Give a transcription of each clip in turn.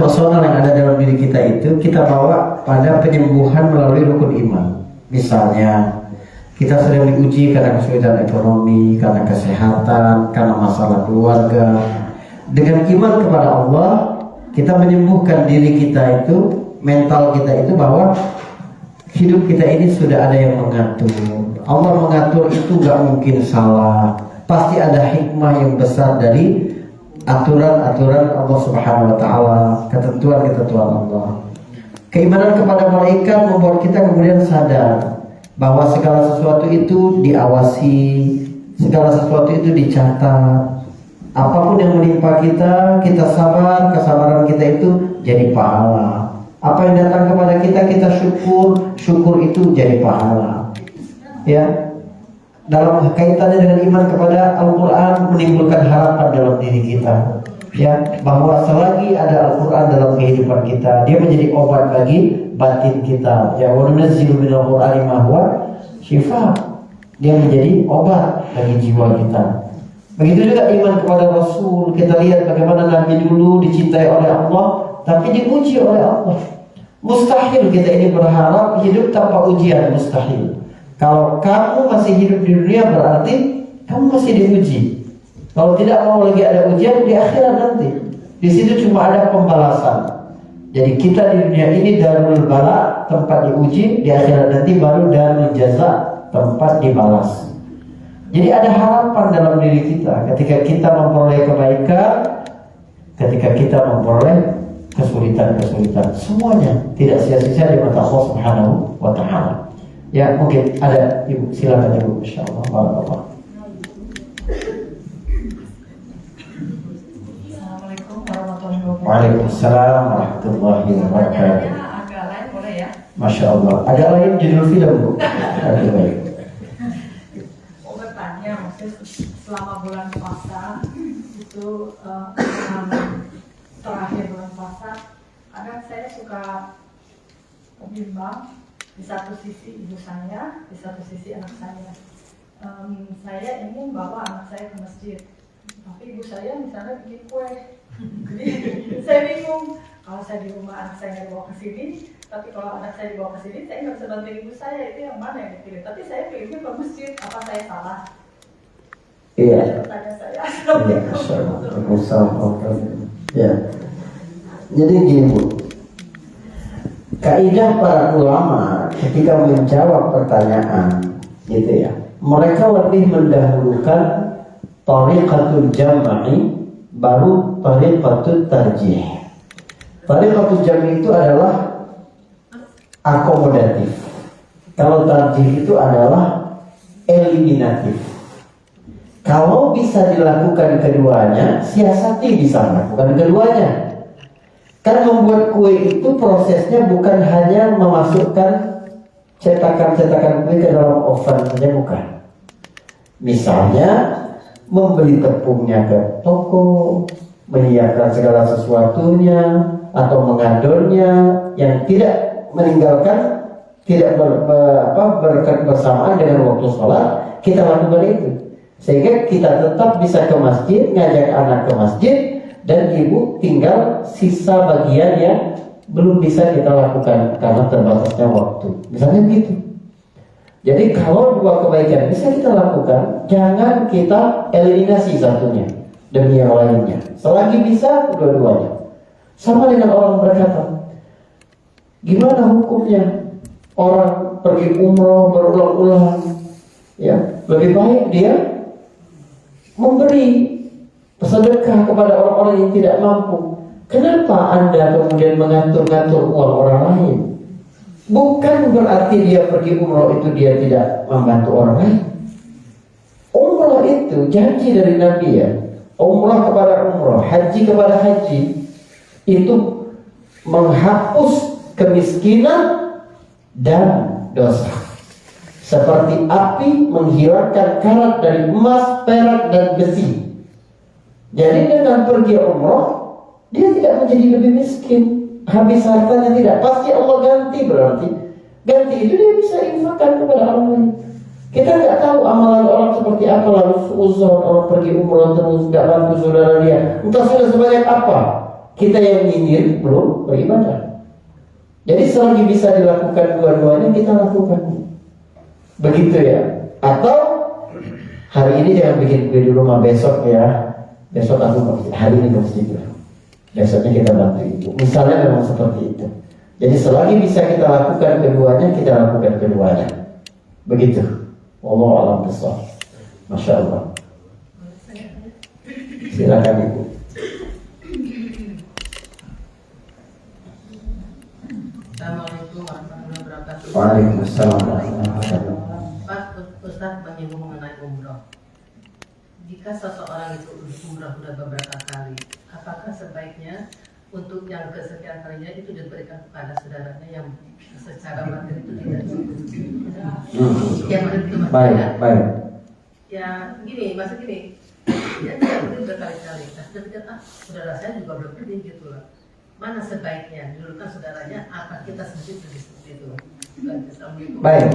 Personal yang ada dalam diri kita itu kita bawa pada penyembuhan melalui rukun iman. Misalnya kita sedang diuji karena kesulitan ekonomi, karena kesehatan, karena masalah keluarga. Dengan iman kepada Allah, kita menyembuhkan diri kita itu, mental kita itu, bahwa hidup kita ini sudah ada yang mengatur. Allah mengatur itu gak mungkin salah. Pasti ada hikmah yang besar dari aturan-aturan Allah Subhanahu wa Ta'ala, ketentuan-ketentuan Allah. Keimanan kepada malaikat membuat kita kemudian sadar bahwa segala sesuatu itu diawasi, segala sesuatu itu dicatat. Apapun yang menimpa kita, kita sabar, kesabaran kita itu jadi pahala. Apa yang datang kepada kita, kita syukur, syukur itu jadi pahala. Ya. Dalam kaitannya dengan iman kepada Al-Quran menimbulkan harapan dalam diri kita, ya, bahwa selagi ada Al-Quran dalam kehidupan kita, dia menjadi obat bagi batin kita. Ya, wa nunazzilu minal Qur'ani ma huwa syifa. Dia menjadi obat bagi jiwa kita. Begitu juga iman kepada Rasul. Kita lihat bagaimana Nabi dulu dicintai oleh Allah, tapi diuji oleh Allah. Mustahil kita ini berharap hidup tanpa ujian, mustahil. Kalau kamu masih hidup di dunia berarti kamu masih diuji. Kalau tidak mau lagi ada ujian di akhirat nanti. Di situ cuma ada pembalasan. Jadi kita di dunia ini darul bala, tempat diuji, di akhirat nanti baru darul jaza, tempat dibalas. Jadi ada harapan dalam diri kita ketika kita memperoleh kebaikan, ketika kita memperoleh kesulitan-kesulitan. Semuanya tidak sia-sia di mata Allah Subhanahu wa Ta'ala. Ya, mungkin ada Ibu, silakan Ibu, insyaallah. Barakallah. Assalamualaikum warahmatullahi wabarakatuh. Waalaikumsalam warahmatullahi wabarakatuh. Agak lain boleh ya? Masya Allah. Agak lain judul film, Bu. Agak lain. Mau bertanya, maksudnya selama bulan puasa itu terakhir bulan puasa, kadang saya suka bimbang. Di satu sisi ibu saya, di satu sisi anak saya. Saya ingin bawa anak saya ke masjid, tapi ibu saya misalnya bikin kue. Jadi saya bingung. Kalau saya di rumah anak saya nggak dibawa ke sini, tapi kalau anak saya dibawa ke sini, saya nggak bisa bantuin ibu saya. Itu yang mana yang dipilih? Tapi saya pilihnya ke masjid. Apa saya salah? Iya. Tanya saya. Ya. Jadi gini, Bu. Kaidah para ulama ketika menjawab pertanyaan, gitu ya, mereka lebih mendahulukan tariqatul jam'i baru tariqatul tarjih. Tariqatul jam'i itu adalah akomodatif. Kalau tarjih itu adalah eliminatif. Kalau bisa dilakukan keduanya, siasati bisa melakukan keduanya. Kan membuat kue itu prosesnya bukan hanya memasukkan cetakan-cetakan kue ke dalam oven saja, bukan. Misalnya membeli tepungnya ke toko, menyiapkan segala sesuatunya, atau mengadonnya yang tidak meninggalkan, tidak bersamaan dengan waktu sholat, kita lakukan itu. Sehingga kita tetap bisa ke masjid, ngajak anak ke masjid, dan ibu tinggal sisa bagian yang belum bisa kita lakukan karena terbatasnya waktu. Misalnya gitu. Jadi kalau dua kebaikan bisa kita lakukan, jangan kita eliminasi satunya demi yang lainnya. Selagi bisa, dua-duanya. Sama dengan orang berkata, gimana hukumnya orang pergi umroh berulang-ulang? Ya, lebih baik dia memberi sedekah kepada orang-orang yang tidak mampu. Kenapa Anda kemudian mengatur-ngatur uang orang lain? Bukan berarti dia pergi umroh itu dia tidak membantu orang lain. Umroh itu janji dari Nabi, ya. Umroh kepada umroh, haji kepada haji, itu menghapus kemiskinan dan dosa. Seperti api menghilangkan karat dari emas, perak, dan besi. Jadi dengan pergi umroh, dia tidak menjadi lebih miskin. Habis hartanya tidak, pasti Allah ganti berarti. Ganti itu dia bisa infakkan kepada orang lain. Kita nggak tahu amalan orang seperti apa, lalu seuzon orang pergi umroh terus nggak bantu saudara dia. Entah sudah sebanyak apa. kita yang nyinyir belum beribadah. Jadi selagi bisa dilakukan dua-duanya kita lakukan. Begitu ya. Atau hari ini jangan bikin kue di rumah, besok ya. Besok aku ke masjid, hari ini ke masjid. Besoknya kita bantu ibu. Misalnya memang seperti itu. Jadi selagi bisa kita lakukan keduanya, kita lakukan keduanya. Begitu. Wallahu a'lam bishawab. Masya Allah. Silakan ibu. Assalamualaikum warahmatullahi wabarakatuh. Waalaikumsalam warahmatullahi wabarakatuh. Pak Ustaz menyinggung mengenai umroh. Jika seseorang itu umroh sudah beberapa kali, apakah sebaiknya untuk yang kesekian kalinya itu diberikan kepada saudaranya yang secara materi itu tidak cukup? Yang mana itu maksudnya? Baik. Ya gini, maksud gini, dia tidak pergi berkali-kali. Nah, sudah tidak, saudara saya juga belum pergi gitu lah. Mana sebaiknya didulukan saudaranya, apa kita sendiri seperti itu? Baik,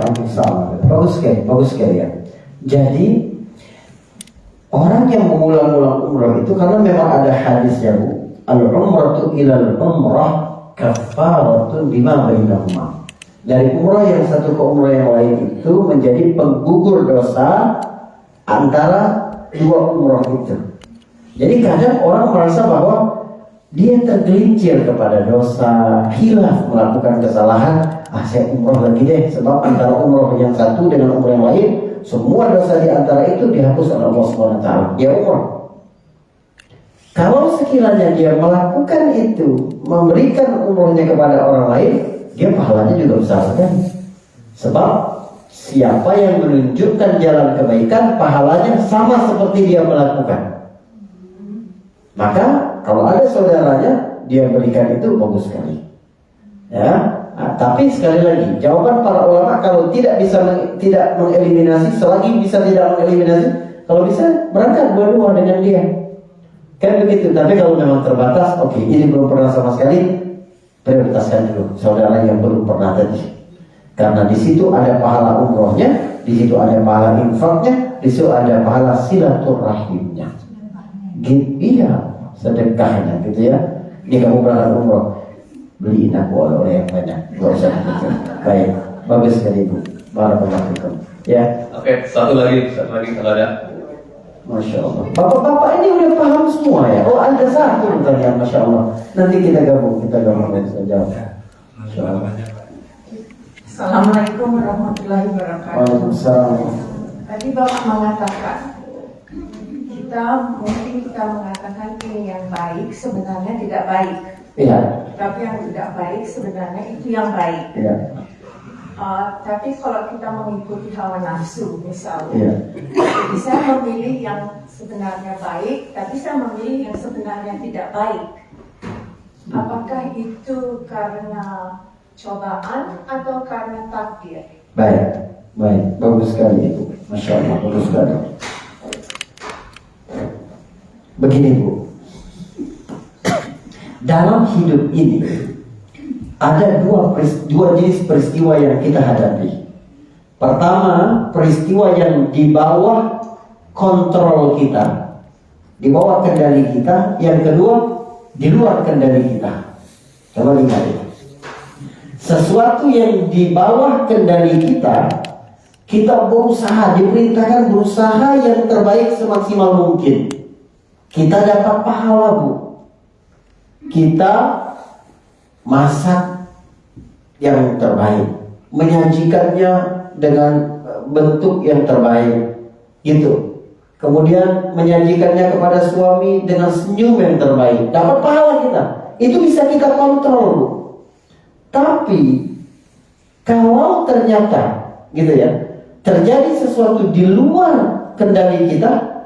bagus sekali ya. Jadi orang yang mengulang-ulang umrah itu karena memang ada hadisnya Bu, al-umratu ilal umrah kafaratun bima bainahuma. Dari umrah yang satu ke umrah yang lain itu menjadi penggugur dosa antara dua umrah itu. Jadi kadang orang merasa bahwa dia tergelincir kepada dosa, hilaf melakukan kesalahan. Saya umroh lagi deh, sebab antara umroh yang satu dengan umroh yang lain, semua dosa di antara itu dihapus oleh Allah SWT. Ya umroh. Kalau sekiranya dia melakukan itu, memberikan umrohnya kepada orang lain, dia pahalanya juga besar sekali. Sebab siapa yang menunjukkan jalan kebaikan, pahalanya sama seperti dia melakukan. Maka kalau ada saudaranya, dia berikan itu bagus sekali. Ya. Nah, tapi sekali lagi, jawaban para ulama kalau tidak bisa tidak mengeliminasi, selagi bisa tidak mengeliminasi, kalau bisa berangkat dua-dua dengan dia. Kan begitu. Tapi kalau memang terbatas, oke, ini belum pernah sama sekali, prioritaskan dulu saudara yang belum pernah tadi. Karena di situ ada pahala umrohnya, di situ ada pahala infaknya, di situ ada pahala silaturahimnya. Iya, sedekahnya gitu ya. Ini kamu berangkat umroh, beliin aku oleh-oleh yang banyak, gak usah pikir. Baik, bagus sekali Bu. Barakallahu fikum. Ya. Oke, satu lagi kalau ada. Masya Allah. Bapak-bapak ini udah paham semua ya. Oh ada satu pertanyaan, Masya Allah. Nanti kita gabung bisa jawab. Masya Allah. Assalamualaikum warahmatullahi wabarakatuh. Waalaikumsalam. Tadi Bapak mengatakan kita mengatakan ini yang baik sebenarnya tidak baik. Iya. Tapi yang tidak baik sebenarnya itu yang baik. Iya. Tapi kalau kita mengikuti hawa nafsu misalnya, Iya. jadi saya memilih yang sebenarnya baik, tapi saya memilih yang sebenarnya tidak baik. Apakah itu karena cobaan atau karena takdir? Baik, bagus sekali Ibu. Masya Allah, bagus sekali. Begini Bu, dalam hidup ini ada dua jenis peristiwa yang kita hadapi. Pertama, peristiwa yang di bawah kontrol kita, di bawah kendali kita. Yang kedua, di luar kendali kita. Coba lihat itu. Sesuatu yang di bawah kendali kita, kita berusaha, diperintahkan berusaha yang terbaik semaksimal mungkin. Kita dapat pahala Bu. Kita masak yang terbaik, menyajikannya dengan bentuk yang terbaik, gitu. Kemudian menyajikannya kepada suami dengan senyum yang terbaik, dapat pahala kita. Itu bisa kita kontrol Bu. Tapi kalau ternyata gitu ya, terjadi sesuatu di luar kendali kita,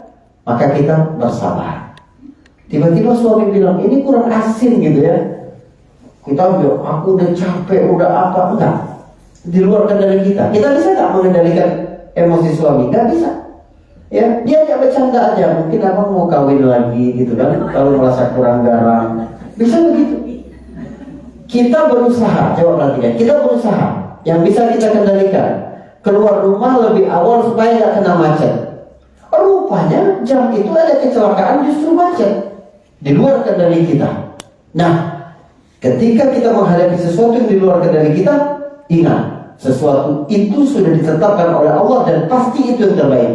maka kita bersabar. Tiba-tiba suami bilang, ini kurang asin gitu ya. Kita bilang, aku udah capek, udah apa, enggak. Di luar kendali kita. Kita bisa nggak mengendalikan emosi suami? Nggak bisa. Ya, dia ajak bercanda aja. Mungkin abang mau kawin lagi gitu kan. Kalau merasa kurang garam, bisa begitu. Kita berusaha, coba perhatikan. Kita berusaha. Yang bisa kita kendalikan, keluar rumah lebih awal supaya nggak kena macet. Rupanya jam itu ada kecelakaan justru macet. Di luar kendali kita. Nah, ketika kita menghadapi sesuatu yang di luar kendali kita, ingat, sesuatu itu sudah ditetapkan oleh Allah dan pasti itu yang terbaik.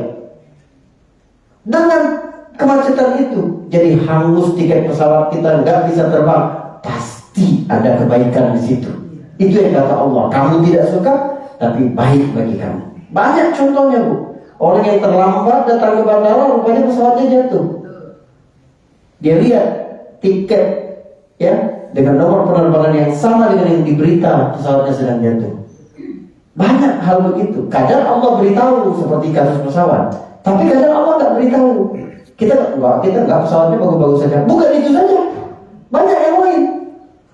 Dengan kemacetan itu, jadi hangus tiket pesawat kita, nggak bisa terbang, pasti ada kebaikan di situ. Itu yang kata Allah. Kamu tidak suka, tapi baik bagi kamu. Banyak contohnya, Bu. Orang yang terlambat datang ke bandara, rupanya pesawatnya jatuh. Dia lihat tiket, ya, dengan nomor penerbangan yang sama dengan yang diberita, pesawatnya sedang jatuh. Banyak hal begitu. Kadang Allah beritahu seperti kasus pesawat, tapi kadang Allah nggak beritahu. Kita nggak pesawatnya bagus-bagus saja. Bukan itu saja. Banyak yang lain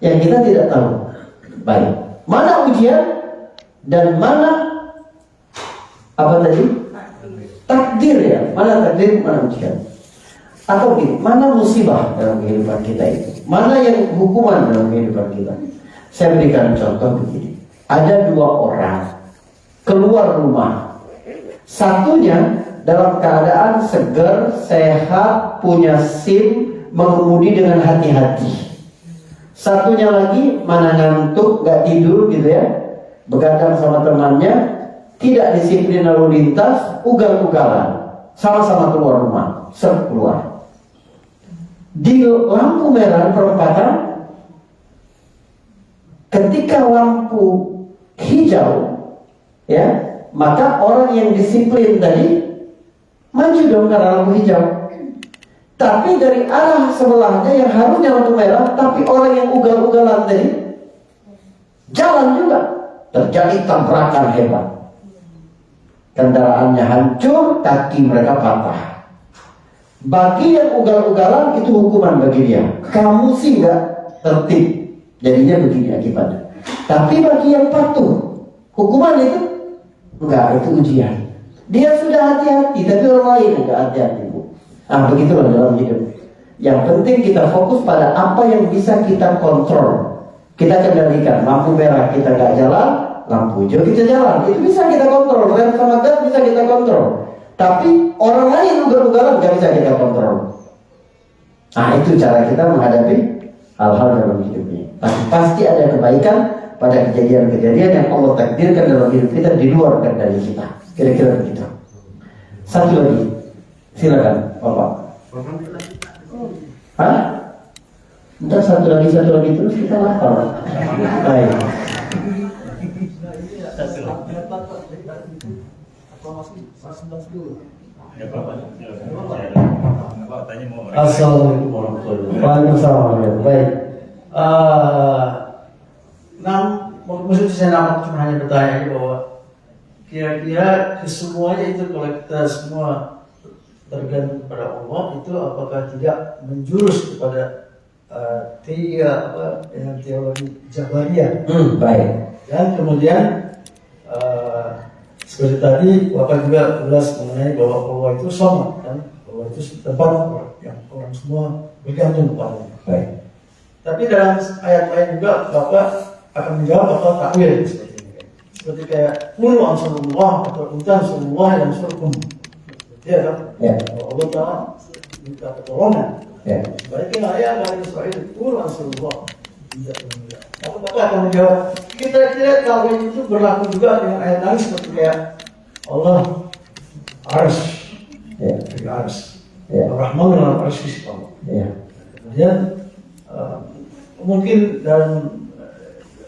yang kita tidak tahu. Baik. Mana ujian dan mana apa tadi? Takdir, ya. Mana takdir, mana ujian? Atau gini, mana musibah dalam kehidupan kita itu? Mana yang hukuman dalam kehidupan kita? Saya berikan contoh begini. Ada 2 orang keluar rumah. Satunya dalam keadaan segar, sehat, punya SIM, mengemudi dengan hati-hati. Satunya lagi mana ngantuk, gak tidur gitu ya, begadang sama temannya, tidak disiplin lalu lintas, ugal-ugalan, sama-sama keluar rumah, keluar. Di lampu merah perempatan, ketika lampu hijau, ya, maka orang yang disiplin tadi maju dong karena lampu hijau. Tapi dari arah sebelahnya yang harusnya lampu merah, tapi orang yang ugal-ugalan tadi jalan juga, terjadi tabrakan hebat. Kendaraannya hancur, kaki mereka patah. Bagi yang ugal-ugalan itu hukuman bagi dia. Kamu sih nggak tertib, jadinya begini akibatnya. Tapi bagi yang patuh, hukuman itu enggak, itu ujian. Dia sudah hati-hati, tapi orang lain enggak hati-hati, Bu. Nah, begitulah dalam hidup. Yang penting kita fokus pada apa yang bisa kita kontrol, kita kendalikan. Lampu merah kita nggak jalan, lampu hijau kita jalan, itu bisa kita kontrol. Rem sama gas bisa kita kontrol. Tapi orang lain ugal-ugalan nggak bisa kita kontrol. Nah, itu cara kita menghadapi hal-hal dalam hidup ini. Tapi pasti ada kebaikan pada kejadian-kejadian yang Allah takdirkan dalam hidup kita di luar kendali kita. Kira-kira begitu. Satu lagi, silakan, Bapak. Hah? Ntar satu lagi terus kita lapar. Baik. Assalamualaikum warahmatullahi wabarakatuh. Baik. Maksud saya nama cuma hanya bertanya bahwa kira-kira kesemuanya itu kalau kita semua tergantung kepada Allah, itu apakah tidak menjurus kepada dengan teologi Jabariyah? Baik. Dan kemudian seperti tadi Bapak juga jelas mengenai bahwa Allah itu sama, kan? Allah itu tempat yang orang semua bergantung kepada. Baik. Tapi dalam ayat lain juga Bapak akan menjawab atau takwil seperti ini. Seperti kayak qul ansurullah atau intansurullah yang surkum. Ya kan? Ya. Allah Ta'ala minta pertolongan. Ya. Sebaliknya ayat dari Israel qul ansurullah. Maka Bapak akan menjawab, kira-kira kalau itu berlaku juga dengan ayat lain seperti kayak Allah Arsy. Ya. Arsy. Ya. Ar-Rahman dan Arsy Allah. Ya. Kemudian mungkin dalam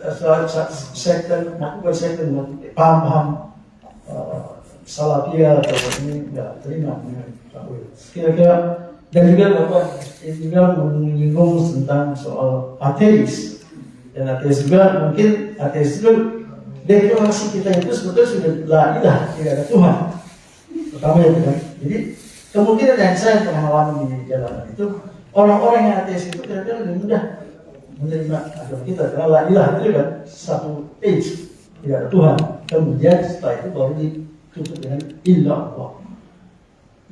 sektor paham-paham salafiyah atau ini tidak terima kira-kira. Dan juga Bapak juga menyinggung tentang soal ateis, dan ateis juga mungkin ateis itu deklarasi kita itu sebetulnya sudah la ilaha, tidak ada Tuhan pertama ya kan. Jadi kemungkinan yang saya pernah alami di jalanan itu orang-orang yang ateis itu kira-kira lebih mudah menerima agama kita karena la ilaha itu kan satu age, tidak ada Tuhan. Kemudian setelah itu baru ditutup dengan illa Allah.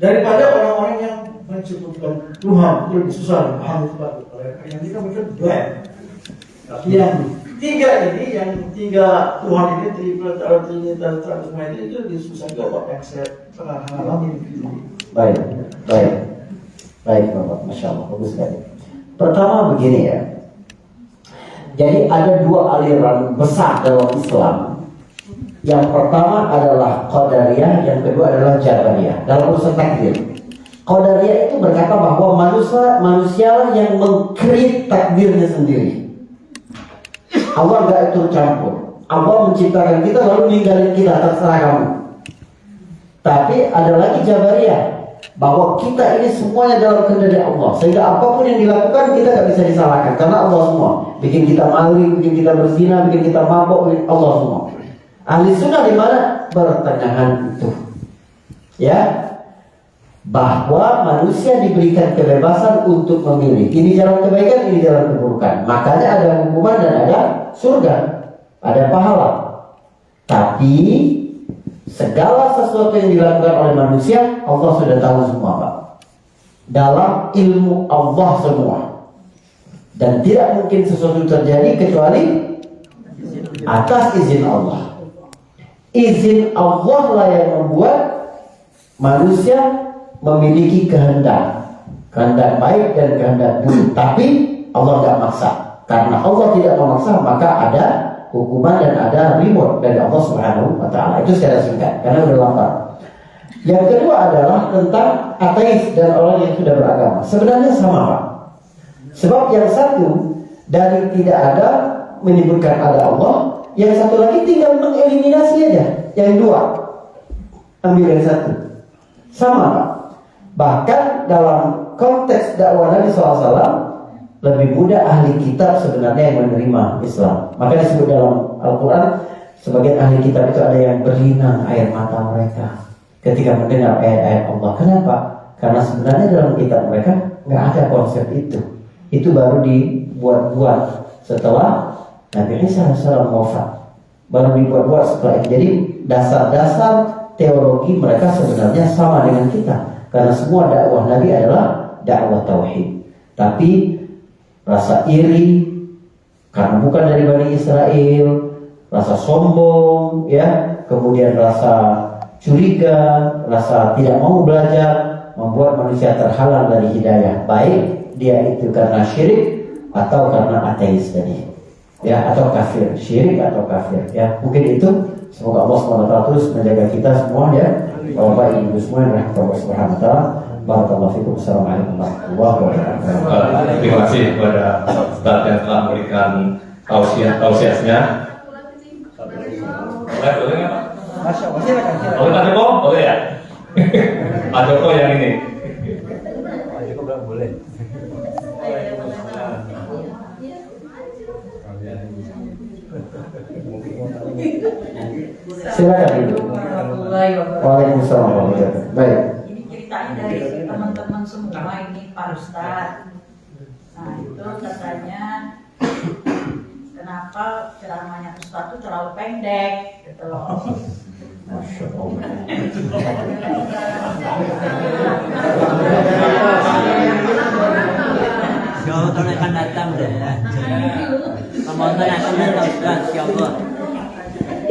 Daripada orang-orang yang mencukupkan Tuhan itu lebih susah dipahami yang kita mungkin blank. Tapi yang tiga Tuhan ini Trinitas semua itu lebih susah juga yang saya pernah alami. Baik Bapak, Masya Allah, bagus sekali. Pertama begini ya, Jadi ada dua aliran besar dalam Islam. Yang pertama adalah Qadariyah, yang kedua adalah Jabariyah. Dalam urusan takdir, Qadariyah itu berkata bahwa manusia yang meng-create takdirnya sendiri. Allah gak ikut campur. Allah menciptakan kita lalu ninggalin kita, terserah kamu. Tapi ada lagi Jabariyah, bahwa kita ini semuanya dalam kendali Allah, sehingga apapun yang dilakukan kita gak bisa disalahkan, karena Allah semua. Bikin kita maling, bikin kita berzina, bikin kita mabuk, Allah semua. Ahli sunnah di mana? Pertengahan itu, ya, bahwa manusia diberikan kebebasan untuk memilih. Ini jalan kebaikan, ini jalan keburukan. Makanya ada hukuman dan ada surga, ada pahala. Tapi segala sesuatu yang dilakukan oleh manusia, Allah sudah tahu semua, Pak. Dalam ilmu Allah semua. Dan tidak mungkin sesuatu terjadi kecuali atas izin Allah. Izin Allah lah yang membuat manusia memiliki kehendak baik dan kehendak buruk. Tapi Allah tidak maksa. Karena Allah tidak memaksa, maka ada hukuman dan ada reward dari Allah Subhanahu wa Ta'ala. Itu secara singkat, karena udah lapar. Yang kedua adalah tentang ateis dan orang yang sudah beragama. Sebenarnya sama, Pak. Sebab yang satu dari tidak ada menyebutkan ada Allah, yang satu lagi tinggal mengeliminasi aja. Yang dua ambil yang satu. Sama, Pak. Bahkan dalam konteks dakwah Nabi SAW, lebih mudah ahli kitab sebenarnya yang menerima Islam. Maka disebut dalam Al-Quran, sebagian ahli kitab itu ada yang berlinang air mata mereka ketika mendengar ayat-ayat Allah. Kenapa? Karena sebenarnya dalam kitab mereka nggak ada konsep itu. Itu baru dibuat-buat setelah Nabi Isa AS wafat. Baru dibuat-buat setelah itu. Jadi dasar-dasar teologi mereka sebenarnya sama dengan kita. Karena semua dakwah Nabi adalah dakwah tauhid. Tapi rasa iri karena bukan dari Bani Israel, rasa sombong, ya, kemudian rasa curiga, rasa tidak mau belajar, membuat manusia terhalang dari hidayah. Baik dia itu karena syirik atau karena ateis tadi, ya, atau kafir, syirik atau kafir, ya. Mungkin itu. Semoga Allah SWT terus menjaga kita semua, ya. Bapak Ibu semua yang dirahmati Allah Subhanahu wa Ta'ala. Barakallahu fikum. Assalamualaikum warahmatullahi wabarakatuh. Terima kasih kepada Ustaz yang telah memberikan tausiahnya. Boleh nggak, Pak? Masya Allah, silakan. Boleh Pak Joko? Boleh ya? Pak Joko yang ini. Pak Joko bilang boleh. Silakan Ibu. Waalaikumsalam warahmatullahi wabarakatuh. Baik. Ini ceritanya dari teman-teman semua ini Pak Ustadz. Nah itu katanya kenapa ceramahnya Ustadz itu terlalu pendek gitu loh. Masya Allah. Penonton akan datang deh. Penonton akan datang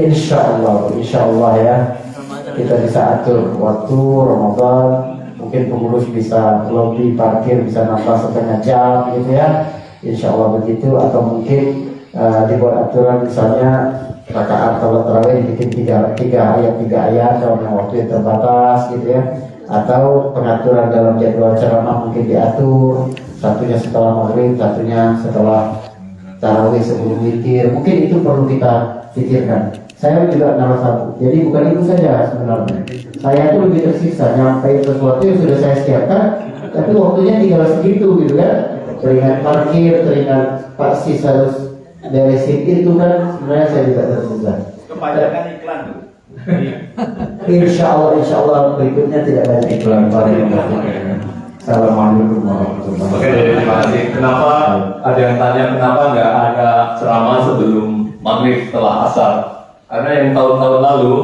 insya Allah. Insya Allah ya. Kita bisa atur waktu Ramadan. Mungkin pengurus bisa lobby parkir bisa nambah setengah jam gitu ya. Insya Allah begitu. Atau mungkin dibuat aturan misalnya rakaat kalau tarawih dibikin tiga ayat dalam waktu yang terbatas gitu ya. Atau pengaturan dalam jadwal ceramah mungkin diatur, satunya setelah maghrib, satunya setelah tarawih sebelum witir. Mungkin itu perlu kita pikirkan. Saya juga nomor satu. Jadi bukan itu saja sebenarnya. Saya itu lebih tersiksa nyampe sesuatu yang sudah saya siapkan, tapi waktunya tinggal segitu gitu kan. Teringat parkir, teringat Pak Sis harus beresin itu kan. Sebenarnya saya juga tersiksa. Kebanyakan iklan tuh. Insya Allah berikutnya tidak banyak iklan. Assalamualaikum warahmatullahi wabarakatuh. Oke, terima kasih. Kenapa ada yang tanya kenapa nggak ada ceramah sebelum maghrib setelah asar? Karena yang tahun-tahun lalu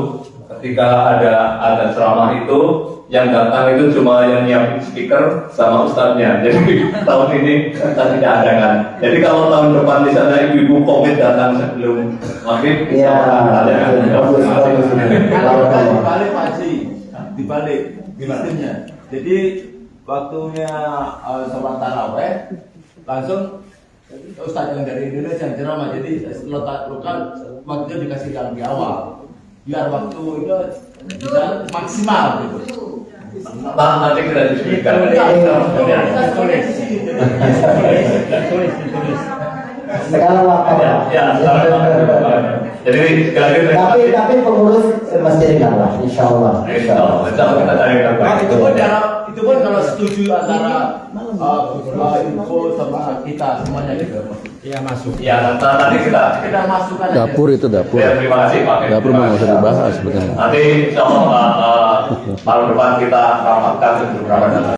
ketika ada ceramah itu yang datang itu cuma yang nyiapin speaker sama ustadznya. Jadi tahun ini kita tidak ada kan. Jadi kalau tahun depan di sana ibu-ibu komit datang sebelum maghrib, Iya, ada kan? Kalau dibalik Pak Haji, dibalik sistemnya. Jadi waktunya sholat taraweh langsung Ustadz yang dari Indonesia yang ceramah, jadi lokal waktunya dikasih yang di awal, biar waktu itu bisa maksimal gitu. Nanti kita diskusikan. Sekarang waktu Ya, jadi sekali lagi. tapi pengurus masih ringan lah, insya Allah. Insya Allah kita cari yang Nah, baik. itu pun kalau setuju antara info sama kita semuanya gitu. Iya masuk. Ya, nanti kita Masukkan aja. Dapur itu dapur. Ya, terima kasih Pak. Dapur mah nggak usah dibahas sebetulnya. Nanti insya Allah malam depan kita rapatkan beberapa data.